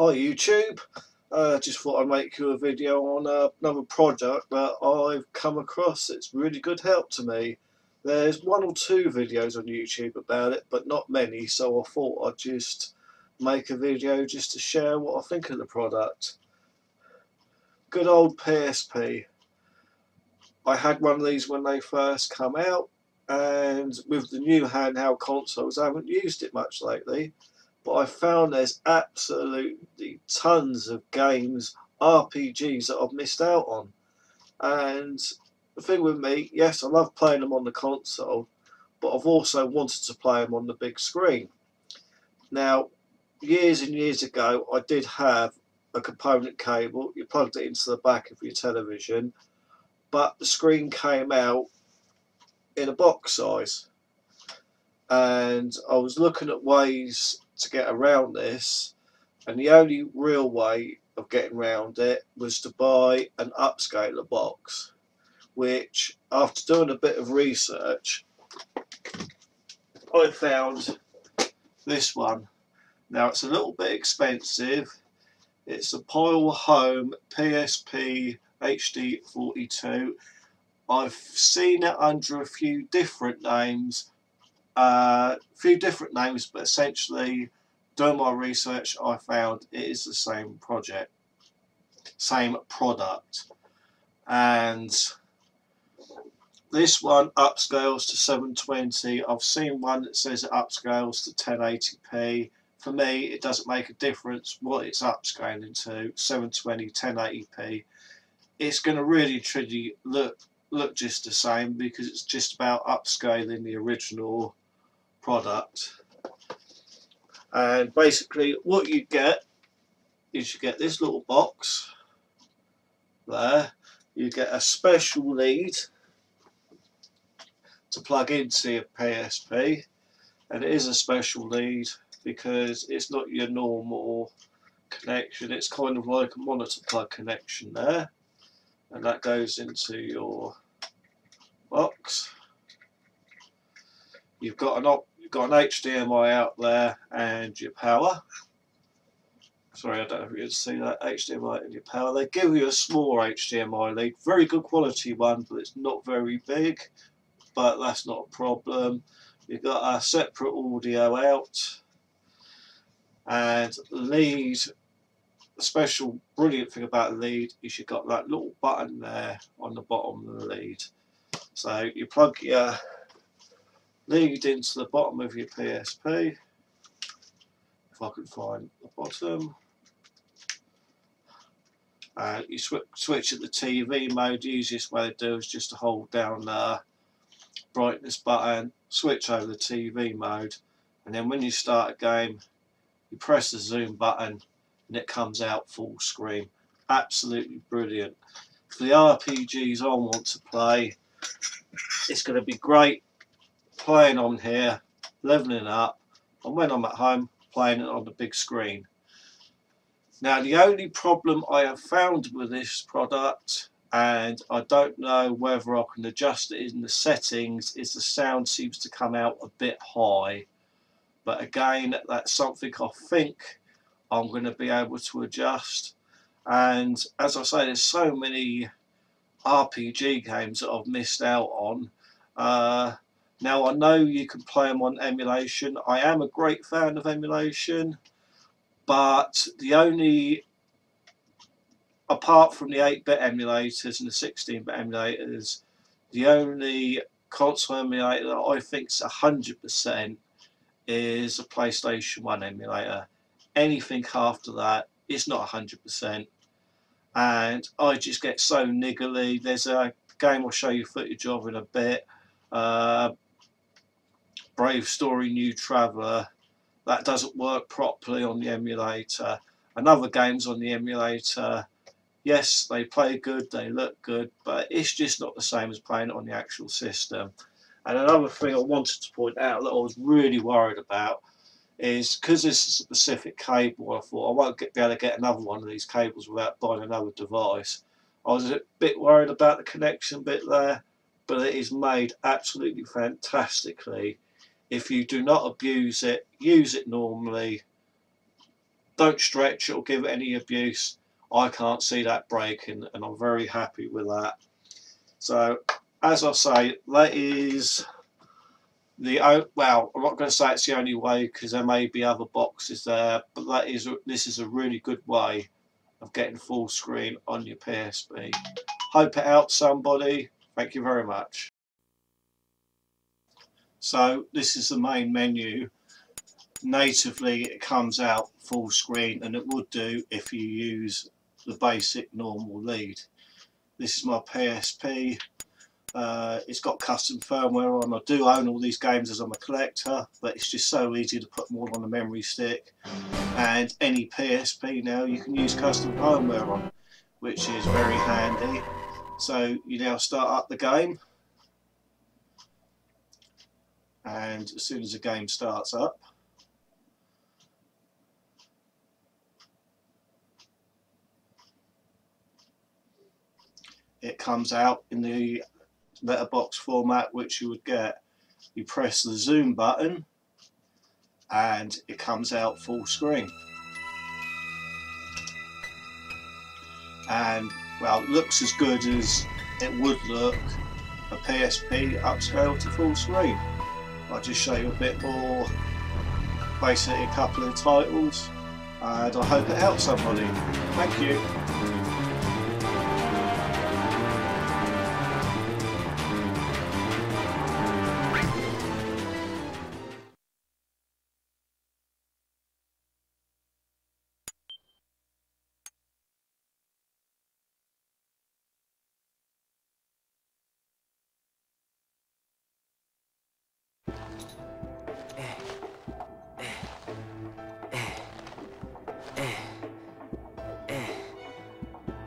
Hi YouTube, just thought I'd make you a video on another product that I've come across. It's really good help to me. There's one or two videos on YouTube about it, but not many, so I thought I'd just make a video just to share what I think of the product. Good old PSP. I had one of these when they first come out, and with the new handheld consoles I haven't used it much lately. But I found there's absolutely tons of games, RPGs that I've missed out on. And the thing with me, yes, I love playing them on the console, but I've also wanted to play them on the big screen. Now, years and years ago, I did have a component cable. You plugged it into the back of your television, but the screen came out in a box size. And I was looking at ways to get around this, and the only real way of getting around it was to buy an upscaler box, which after doing a bit of research I found this one. Now it's a little bit expensive. It's a Pyle Home PSP HD42. I've seen it under a few different names, but essentially doing my research I found it is the same product, and this one upscales to 720. I've seen one that says it upscales to 1080p. For me it doesn't make a difference what it's upscaling to, 720, 1080p. It's going to really truly look just the same, because it's just about upscaling the original product. And basically what you get is you get this little box there. You get a special lead to plug into your PSP, and it is a special lead because it's not your normal connection. It's kind of like a monitor plug connection there, and that goes into your box. You've got an HDMI out there and your power. Sorry, I don't know if you can see that, HDMI and your power. They give you a small HDMI lead, very good quality one, but it's not very big, but that's not a problem. You've got a separate audio out, and lead. The special brilliant thing about the lead is you've got that little button there on the bottom of the lead. So you plug your lead into the bottom of your PSP, if I can find the bottom, and you switch at the TV mode. The easiest way to do is just to hold down the brightness button, switch over the TV mode, and then when you start a game you press the zoom button and it comes out full screen. Absolutely brilliant. For the RPGs I want to play, it's going to be great playing on here, leveling up, and when I'm at home playing it on the big screen. Now the only problem I have found with this product, and I don't know whether I can adjust it in the settings, is the sound seems to come out a bit high. But again, that's something I think I'm going to be able to adjust. And as I say, there's so many RPG games that I've missed out on. Now I know you can play them on emulation. I am a great fan of emulation, but the only, apart from the 8-bit emulators and the 16-bit emulators, the only console emulator that I think is 100% is a PlayStation 1 emulator. Anything after that is not 100%, and I just get so niggly. There's a game I'll show you footage of in a bit, Brave Story New Traveller, that doesn't work properly on the emulator. And other games on the emulator, yes, they play good, they look good, but it's just not the same as playing it on the actual system. And another thing I wanted to point out that I was really worried about is, because this is a specific cable, I thought I won't be able to get another one of these cables without buying another device. I was a bit worried about the connection bit there, but it is made absolutely fantastically. If you do not abuse it, use it normally, don't stretch it or give it any abuse. I can't see that breaking, and I'm very happy with that. So as I say, that is the, well, I'm not going to say it's the only way, because there may be other boxes there, but this is a really good way of getting full screen on your PSP. Hope it helps somebody. Thank you very much. So this is the main menu. Natively it comes out full screen, and it would do if you use the basic normal lead. This is my PSP. It's got custom firmware on. I do own all these games as I'm a collector, but it's just so easy to put them all on a memory stick. And any PSP now you can use custom firmware on, which is very handy. So you now start up the game, and as soon as the game starts up, it comes out in the letterbox format which you would get. You press the zoom button and it comes out full screen. And well, it looks as good as it would look a PSP upscale to full screen. I'll just show you a bit more, basically a couple of titles, and I hope it helps somebody. Thank you.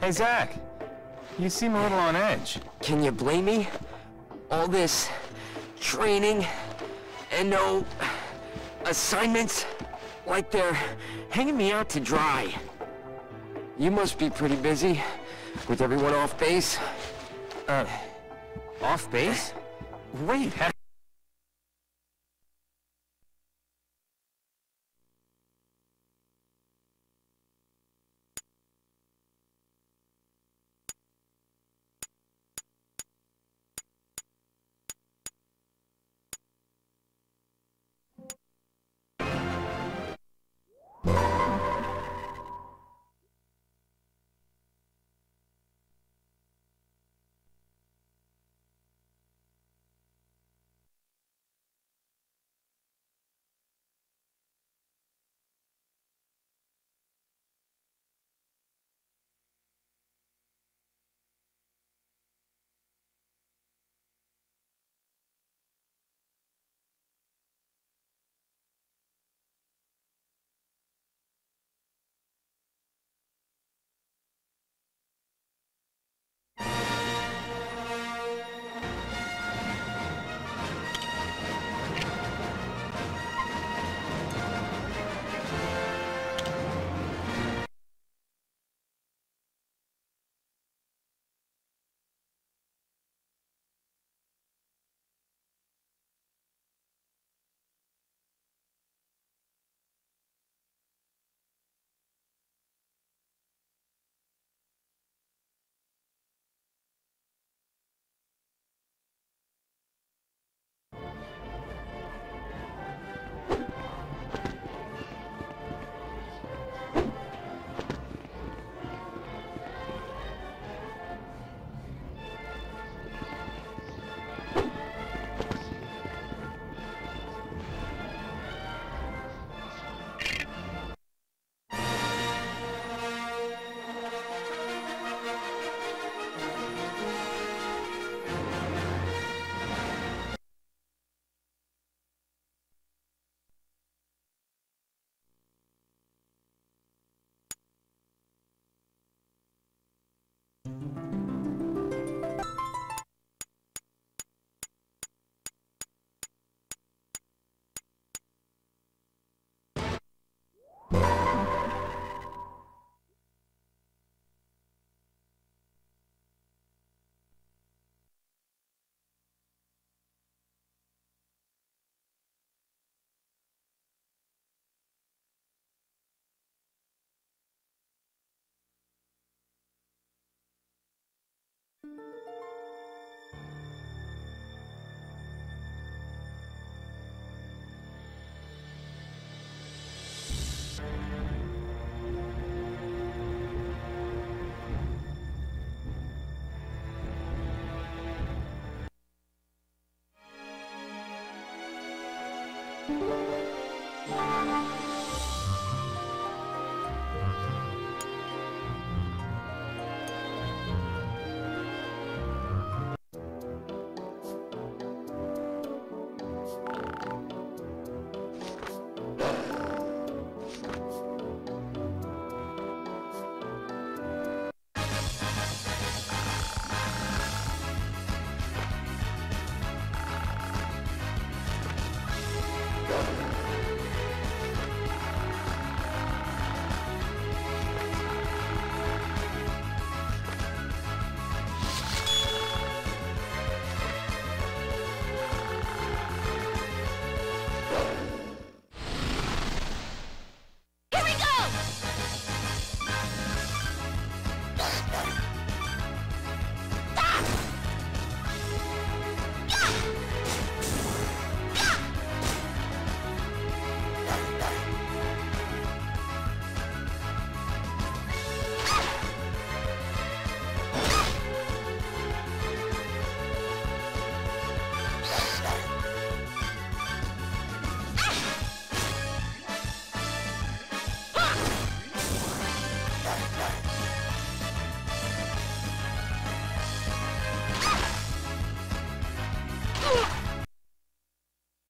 Hey, Zach, you seem a little on edge. Can you blame me? All this training and no assignments, like they're hanging me out to dry. You must be pretty busy with everyone off base. Off base? Wait,